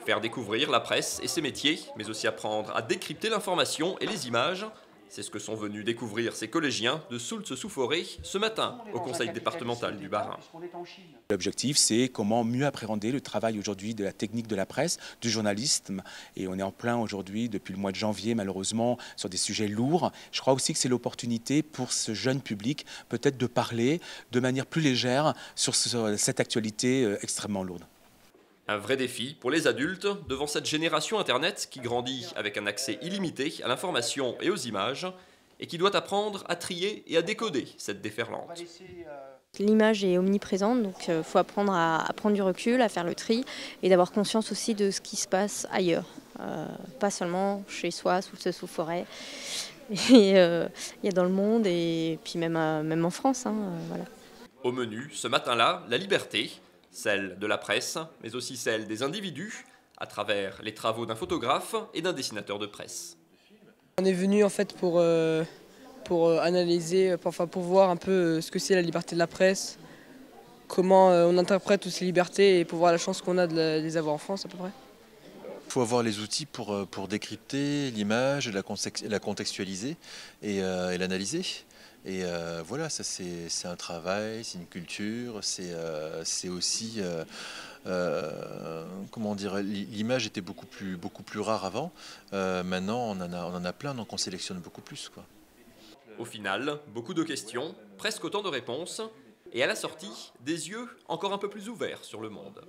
Faire découvrir la presse et ses métiers, mais aussi apprendre à décrypter l'information et les images. C'est ce que sont venus découvrir ces collégiens de Soultz-sous-Forêt ce matin au conseil départemental du Bas-Rhin. L'objectif, c'est comment mieux appréhender le travail aujourd'hui de la technique de la presse, du journalisme. Et on est en plein aujourd'hui, depuis le mois de janvier, malheureusement, sur des sujets lourds. Je crois aussi que c'est l'opportunité pour ce jeune public, peut-être de parler de manière plus légère sur cette actualité extrêmement lourde. Un vrai défi pour les adultes devant cette génération Internet qui grandit avec un accès illimité à l'information et aux images et qui doit apprendre à trier et à décoder cette déferlante. L'image est omniprésente, donc il faut apprendre à prendre du recul, à faire le tri et d'avoir conscience aussi de ce qui se passe ailleurs. Pas seulement chez soi, sous forêt, il y a dans le monde et puis même en France. Voilà. Au menu, ce matin-là, la liberté, celle de la presse, mais aussi celle des individus, à travers les travaux d'un photographe et d'un dessinateur de presse. On est venu en fait pour analyser, pour voir un peu ce que c'est la liberté de la presse, comment on interprète toutes ces libertés et pour voir la chance qu'on a de les avoir en France à peu près. Il faut avoir les outils pour décrypter l'image, la contextualiser et l'analyser. Et voilà, ça c'est un travail, c'est une culture, c'est aussi, comment dire, l'image était beaucoup plus rare avant. Maintenant on en a plein, donc on sélectionne beaucoup plus, quoi. Au final, beaucoup de questions, presque autant de réponses, et à la sortie, des yeux encore un peu plus ouverts sur le monde.